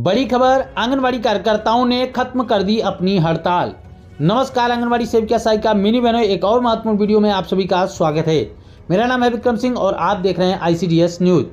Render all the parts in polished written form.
बड़ी खबर, आंगनवाड़ी कार्यकर्ताओं ने खत्म कर दी अपनी हड़ताल। नमस्कार, आंगनवाड़ी सेविका सहायिका मिनी बहनों, एक और महत्वपूर्ण वीडियो में आप सभी का स्वागत है। मेरा नाम है विक्रम सिंह और आप देख रहे हैं ICDS न्यूज।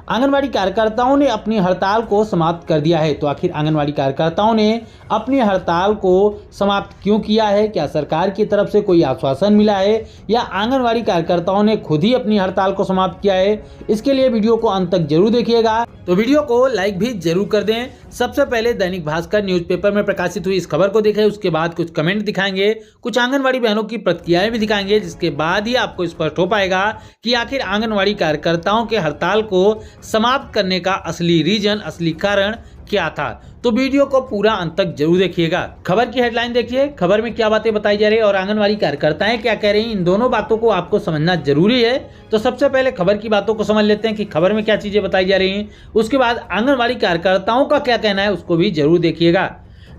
आंगनवाड़ी कार्यकर्ताओं ने अपनी हड़ताल को समाप्त कर दिया है। तो आखिर आंगनवाड़ी कार्यकर्ताओं ने अपनी हड़ताल को समाप्त क्यों किया है? क्या सरकार की तरफ से कोई आश्वासन मिला है या आंगनवाड़ी कार्यकर्ताओं ने खुद ही अपनी हड़ताल को समाप्त किया है? इसके लिए वीडियो को अंत तक जरूर देखिएगा। तो वीडियो को लाइक भी जरूर कर दें। सबसे पहले दैनिक भास्कर न्यूज़पेपर में प्रकाशित हुई इस खबर को देखें, उसके बाद कुछ कमेंट दिखाएंगे, कुछ आंगनवाड़ी बहनों की प्रतिक्रियाएं भी दिखाएंगे, जिसके बाद ही आपको स्पष्ट हो पाएगा कि आखिर आंगनवाड़ी कार्यकर्ताओं के हड़ताल को समाप्त करने का असली रीजन, असली कारण क्या था। तो वीडियो को पूरा अंत तक जरूर देखिएगा। खबर की हेडलाइन देखिए, खबर में क्या बातें बताई जा रही है और आंगनवाड़ी कार्यकर्ताएं क्या कह रही हैं, इन दोनों बातों को आपको समझना जरूरी है। तो सबसे पहले खबर की बातों को समझ लेते हैं कि खबर में क्या चीजें बताई जा रही हैं। उसके बाद आंगनवाड़ी कार्यकर्ताओं का क्या कहना है, उसको भी जरूर देखिएगा।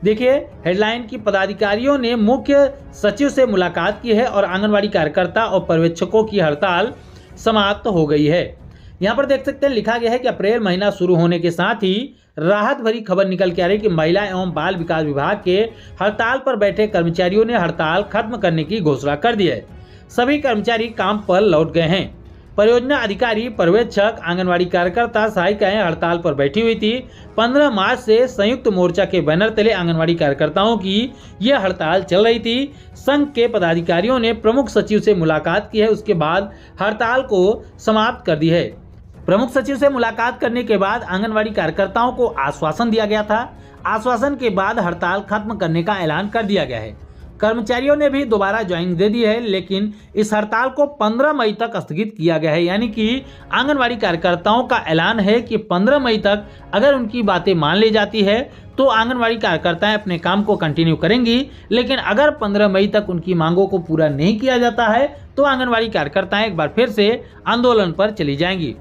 देखिए हेडलाइन की, पदाधिकारियों ने मुख्य सचिव से मुलाकात की है और आंगनवाड़ी कार्यकर्ता और पर्यवेक्षकों की हड़ताल समाप्त हो गई है। यहाँ पर देख सकते हैं, लिखा गया है कि अप्रैल महीना शुरू होने के साथ ही राहत भरी खबर निकल के आ रही कि महिला एवं बाल विकास विभाग के हड़ताल पर बैठे कर्मचारियों ने हड़ताल खत्म करने की घोषणा कर दी है। सभी कर्मचारी काम पर लौट गए हैं। परियोजना अधिकारी, पर्यवेक्षक, आंगनवाड़ी कार्यकर्ता, सहायिकाएं हड़ताल पर बैठी हुई थी। 15 मार्च से संयुक्त मोर्चा के बैनर तले आंगनवाड़ी कार्यकर्ताओं की यह हड़ताल चल रही थी। संघ के पदाधिकारियों ने प्रमुख सचिव से मुलाकात की है, उसके बाद हड़ताल को समाप्त कर दी है। प्रमुख सचिव से मुलाकात करने के बाद आंगनवाड़ी कार्यकर्ताओं को आश्वासन दिया गया था। आश्वासन के बाद हड़ताल खत्म करने का ऐलान कर दिया गया है। कर्मचारियों ने भी दोबारा ज्वाइनिंग दे दी है, लेकिन इस हड़ताल को 15 मई तक स्थगित किया गया है। यानी कि आंगनवाड़ी कार्यकर्ताओं का ऐलान है कि 15 मई तक अगर उनकी बातें मान ली जाती है तो आंगनवाड़ी कार्यकर्ताएं अपने काम को कंटिन्यू करेंगी, लेकिन अगर 15 मई तक उनकी मांगों को पूरा नहीं किया जाता है तो आंगनवाड़ी कार्यकर्ताएं एक बार फिर से आंदोलन पर चली जाएंगी।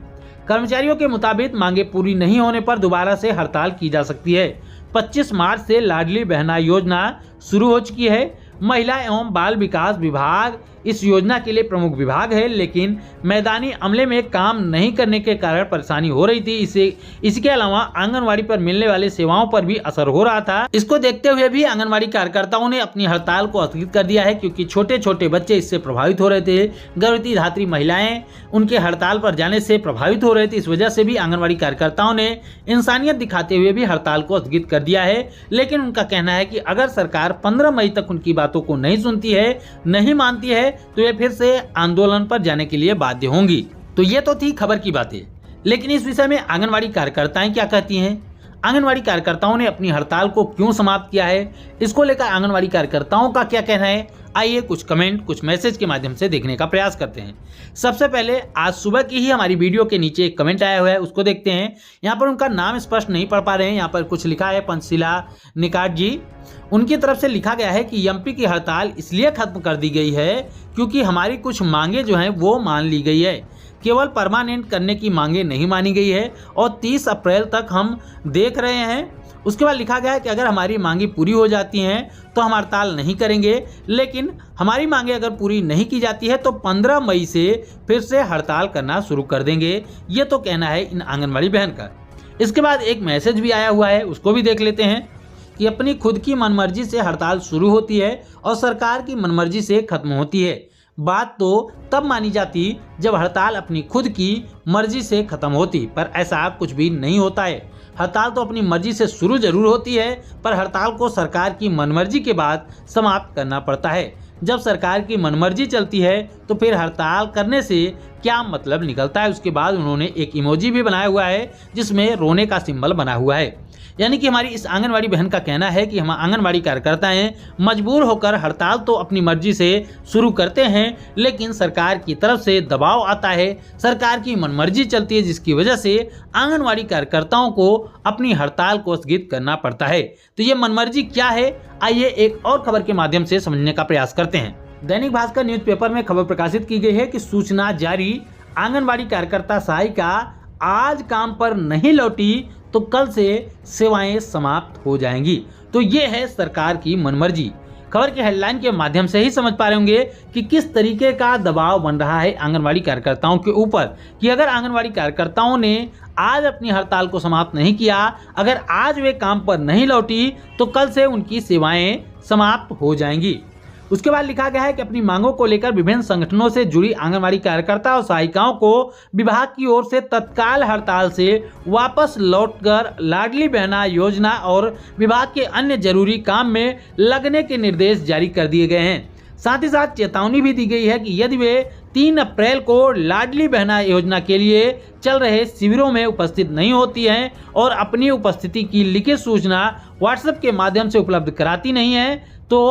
कर्मचारियों के मुताबिक मांगे पूरी नहीं होने पर दोबारा से हड़ताल की जा सकती है। 25 मार्च से लाडली बहना योजना शुरू हो चुकी है। महिला एवं बाल विकास विभाग इस योजना के लिए प्रमुख विभाग है, लेकिन मैदानी अमले में काम नहीं करने के कारण परेशानी हो रही थी। इसके अलावा आंगनवाड़ी पर मिलने वाली सेवाओं पर भी असर हो रहा था। इसको देखते हुए भी आंगनवाड़ी कार्यकर्ताओं ने अपनी हड़ताल को स्थगित कर दिया है, क्योंकि छोटे छोटे बच्चे इससे प्रभावित हो रहे थे। गर्भवती धात्री महिलाएं उनके हड़ताल पर जाने से प्रभावित हो रहे थे। इस वजह से भी आंगनवाड़ी कार्यकर्ताओं ने इंसानियत दिखाते हुए भी हड़ताल को स्थगित कर दिया है। लेकिन उनका कहना है कि अगर सरकार 15 मई तक उनकी बातों को नहीं सुनती है, नहीं मानती है, तो ये फिर से आंदोलन पर जाने के लिए बाध्य होंगी। तो ये तो थी खबर की बातें, लेकिन इस विषय में आंगनवाड़ी कार्यकर्ताएं क्या कहती हैं? आंगनवाड़ी कार्यकर्ताओं ने अपनी हड़ताल को क्यों समाप्त किया है, इसको लेकर आंगनवाड़ी कार्यकर्ताओं का क्या कहना है? आइए कुछ कमेंट, कुछ मैसेज के माध्यम से देखने का प्रयास करते हैं। सबसे पहले आज सुबह की ही हमारी वीडियो के नीचे एक कमेंट आया हुआ है, उसको देखते हैं। यहाँ पर उनका नाम स्पष्ट नहीं पढ़ पा रहे हैं। यहाँ पर कुछ लिखा है, पंचशिला निकाट जी, उनकी तरफ से लिखा गया है कि MP की हड़ताल इसलिए खत्म कर दी गई है क्योंकि हमारी कुछ मांगे जो हैं वो मान ली गई है, केवल परमानेंट करने की मांगे नहीं मानी गई है और 30 अप्रैल तक हम देख रहे हैं। उसके बाद लिखा गया है कि अगर हमारी मांगी पूरी हो जाती हैं तो हम हड़ताल नहीं करेंगे, लेकिन हमारी मांगे अगर पूरी नहीं की जाती है तो 15 मई से फिर से हड़ताल करना शुरू कर देंगे। ये तो कहना है इन आंगनवाड़ी बहन का। इसके बाद एक मैसेज भी आया हुआ है, उसको भी देख लेते हैं कि अपनी खुद की मनमर्जी से हड़ताल शुरू होती है और सरकार की मनमर्जी से खत्म होती है। बात तो तब मानी जाती जब हड़ताल अपनी खुद की मर्जी से खत्म होती, पर ऐसा कुछ भी नहीं होता है। हड़ताल तो अपनी मर्जी से शुरू जरूर होती है, पर हड़ताल को सरकार की मनमर्जी के बाद समाप्त करना पड़ता है। जब सरकार की मनमर्जी चलती है तो फिर हड़ताल करने से क्या मतलब निकलता है? उसके बाद उन्होंने एक इमोजी भी बनाया हुआ है जिसमें रोने का सिंबल बना हुआ है। यानी कि हमारी इस आंगनवाड़ी बहन का कहना है कि हम आंगनवाड़ी कार्यकर्ताएं मजबूर होकर हड़ताल तो अपनी मर्जी से शुरू करते हैं, लेकिन सरकार की तरफ से दबाव आता है, सरकार की मनमर्जी चलती है, जिसकी वजह से आंगनवाड़ी कार्यकर्ताओं को अपनी हड़ताल को स्थगित करना पड़ता है। तो ये मनमर्जी क्या है, आइए एक और खबर के माध्यम से समझने का प्रयास करते हैं। दैनिक भास्कर न्यूज़पेपर में खबर प्रकाशित की गई है कि सूचना जारी, आंगनवाड़ी कार्यकर्ता सहायिका आज काम पर नहीं लौटी तो कल से सेवाएं समाप्त हो जाएंगी। तो ये है सरकार की मनमर्जी। खबर की हेडलाइन के माध्यम से ही समझ पा रहे होंगे कि किस तरीके का दबाव बन रहा है आंगनवाड़ी कार्यकर्ताओं के ऊपर कि अगर आंगनवाड़ी कार्यकर्ताओं ने आज अपनी हड़ताल को समाप्त नहीं किया, अगर आज वे काम पर नहीं लौटी तो कल से उनकी सेवाएं समाप्त हो जाएंगी। उसके बाद लिखा गया है कि अपनी मांगों को लेकर विभिन्न संगठनों से जुड़ी आंगनवाड़ी कार्यकर्ता और सहायिकाओं को विभाग की ओर से तत्काल हड़ताल से वापस लौटकर लाडली बहना योजना और विभाग के अन्य जरूरी काम में लगने के निर्देश जारी कर दिए गए हैं। साथ ही साथ चेतावनी भी दी गई है कि यदि वे 3 अप्रैल को लाडली बहना योजना के लिए चल रहे शिविरों में उपस्थित नहीं होती हैं और अपनी उपस्थिति की लिखित सूचना व्हाट्सएप के माध्यम से उपलब्ध कराती नहीं है तो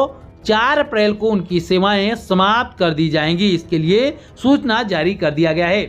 4 अप्रैल को उनकी सेवाएं समाप्त कर दी जाएंगी। इसके लिए सूचना जारी कर दिया गया है।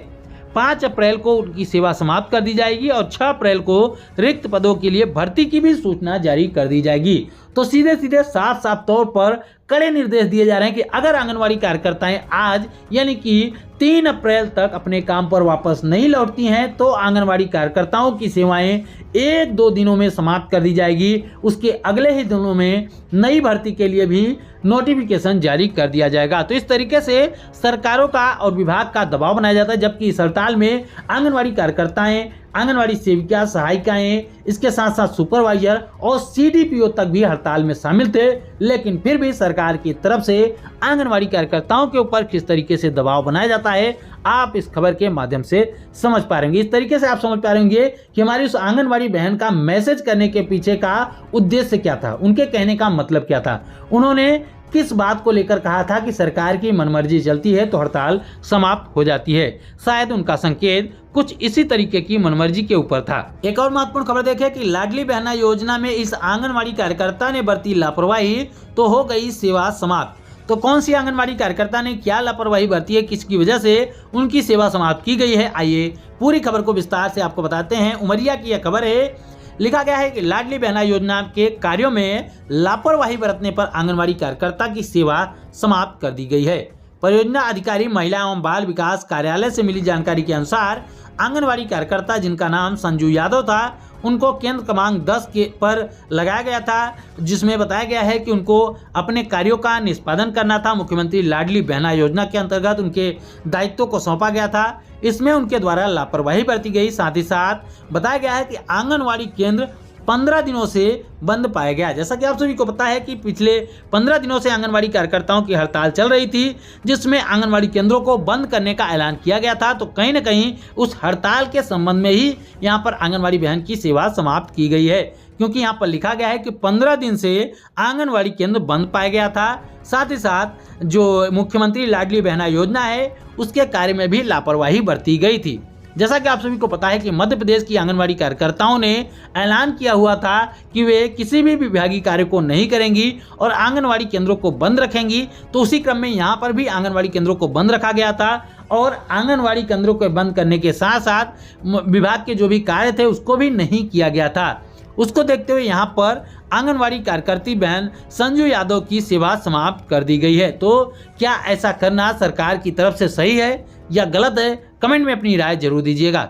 5 अप्रैल को उनकी सेवा समाप्त कर दी जाएगी और 6 अप्रैल को रिक्त पदों के लिए भर्ती की भी सूचना जारी कर दी जाएगी। तो सीधे सीधे साफ साफ तौर पर कड़े निर्देश दिए जा रहे हैं कि अगर आंगनवाड़ी कार्यकर्ताएं आज यानी कि 3 अप्रैल तक अपने काम पर वापस नहीं लौटती हैं तो आंगनवाड़ी कार्यकर्ताओं की सेवाएं 1-2 दिनों में समाप्त कर दी जाएगी। उसके अगले ही दिनों में नई भर्ती के लिए भी नोटिफिकेशन जारी कर दिया जाएगा। तो इस तरीके से सरकारों का और विभाग का दबाव बनाया जाता है, जबकि इस हड़ताल में आंगनवाड़ी कार्यकर्ताएं, आंगनवाड़ी सेविका, सहायिकाएं, इसके साथ साथ सुपरवाइजर और सीडीपीओ तक भी हड़ताल में शामिल थे। लेकिन फिर भी सरकार की तरफ से आंगनवाड़ी कार्यकर्ताओं के ऊपर किस तरीके से दबाव बनाया जाता है आप इस खबर के माध्यम से समझ पा रहे होंगे। इस तरीके से आप समझ पा रहे होंगे कि हमारी उस आंगनवाड़ी बहन का मैसेज करने के पीछे का उद्देश्य क्या था, उनके कहने का मतलब क्या था, उन्होंने किस बात को लेकर कहा था कि सरकार की मनमर्जी चलती है तो हड़ताल समाप्त हो जाती है। शायद उनका संकेत कुछ इसी तरीके की मनमर्जी के ऊपर था। एक और महत्वपूर्ण खबर देखें कि लाडली बहना योजना में इस आंगनवाड़ी कार्यकर्ता ने बरती लापरवाही तो हो गई सेवा समाप्त। तो कौन सी आंगनवाड़ी कार्यकर्ता ने क्या लापरवाही बरती है, किसकी वजह से उनकी सेवा समाप्त की गई है, आइए पूरी खबर को विस्तार से आपको बताते हैं। उमरिया की यह खबर है। लिखा गया है कि लाडली बहना योजना के कार्यों में लापरवाही बरतने पर आंगनवाड़ी कार्यकर्ता की सेवा समाप्त कर दी गई है। परियोजना अधिकारी महिला एवं बाल विकास कार्यालय से मिली जानकारी के अनुसार आंगनवाड़ी कार्यकर्ता जिनका नाम संजू यादव था, उनको केंद्र क्रमांक 10 पर लगाया गया था, जिसमें बताया गया है कि उनको अपने कार्यों का निष्पादन करना था। मुख्यमंत्री लाडली बहना योजना के अंतर्गत उनके दायित्वों को सौंपा गया था। इसमें उनके द्वारा लापरवाही बरती गई। साथ ही साथ बताया गया है कि आंगनवाड़ी केंद्र 15 दिनों से बंद पाया गया। जैसा कि आप सभी को पता है कि पिछले 15 दिनों से आंगनवाड़ी कार्यकर्ताओं की हड़ताल चल रही थी, जिसमें आंगनवाड़ी केंद्रों को बंद करने का ऐलान किया गया था। तो कहीं ना कहीं उस हड़ताल के संबंध में ही यहाँ पर आंगनवाड़ी बहन की सेवा समाप्त की गई है, क्योंकि यहाँ पर लिखा गया है कि 15 दिन से आंगनवाड़ी केंद्र बंद पाया गया था। साथ ही साथ जो मुख्यमंत्री लाडली बहना योजना है उसके कार्य में भी लापरवाही बरती गई थी। जैसा कि आप सभी को पता है कि मध्य प्रदेश की आंगनवाड़ी कार्यकर्ताओं ने ऐलान किया हुआ था कि वे किसी भी विभागीय कार्य को नहीं करेंगी और आंगनवाड़ी केंद्रों को बंद रखेंगी। तो उसी क्रम में यहाँ पर भी आंगनवाड़ी केंद्रों को बंद रखा गया था और आंगनवाड़ी केंद्रों को बंद करने के साथ साथ विभाग के जो भी कार्य थे उसको भी नहीं किया गया था। उसको देखते हुए यहाँ पर आंगनवाड़ी कार्यकर्ती बहन संजू यादव की सेवा समाप्त कर दी गई है। तो क्या ऐसा करना सरकार की तरफ से सही है या गलत है, कमेंट में अपनी राय जरूर दीजिएगा।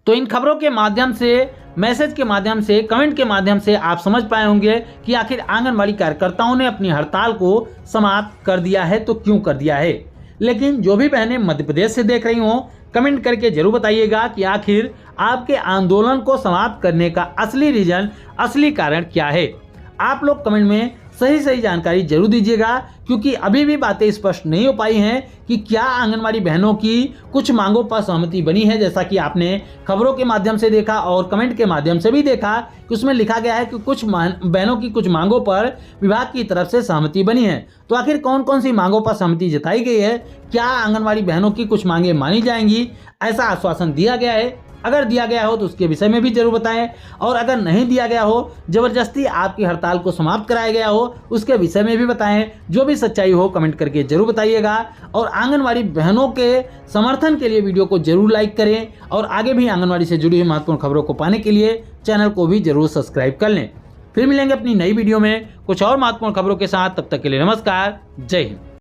तो इन खबरों के माध्यम से, मैसेज के माध्यम से, कमेंट के माध्यम से आप समझ पाए होंगे कि आखिर आंगनवाड़ी कार्यकर्ताओं ने अपनी हड़ताल को समाप्त कर दिया है तो क्यों कर दिया है। लेकिन जो भी बहनें मध्य प्रदेश से देख रही हों, कमेंट करके जरूर बताइएगा कि आखिर आपके आंदोलन को समाप्त करने का असली रीजन, असली कारण क्या है। आप लोग कमेंट में सही जानकारी जरूर दीजिएगा, क्योंकि अभी भी बातें स्पष्ट नहीं हो पाई हैं कि क्या आंगनवाड़ी बहनों की कुछ मांगों पर सहमति बनी है। जैसा कि आपने खबरों के माध्यम से देखा और कमेंट के माध्यम से भी देखा कि उसमें लिखा गया है कि कुछ बहनों की कुछ मांगों पर विभाग की तरफ से सहमति बनी है। तो आखिर कौन कौन सी मांगों पर सहमति जताई गई है, क्या आंगनवाड़ी बहनों की कुछ मांगे मानी जाएंगी, ऐसा आश्वासन दिया गया है। अगर दिया गया हो तो उसके विषय में भी जरूर बताएं, और अगर नहीं दिया गया हो, जबरदस्ती आपकी हड़ताल को समाप्त कराया गया हो, उसके विषय में भी बताएं। जो भी सच्चाई हो कमेंट करके जरूर बताइएगा, और आंगनवाड़ी बहनों के समर्थन के लिए वीडियो को जरूर लाइक करें, और आगे भी आंगनवाड़ी से जुड़ी हुई महत्वपूर्ण खबरों को पाने के लिए चैनल को भी जरूर सब्सक्राइब कर लें। फिर मिलेंगे अपनी नई वीडियो में कुछ और महत्वपूर्ण खबरों के साथ। तब तक के लिए नमस्कार, जय हिंद।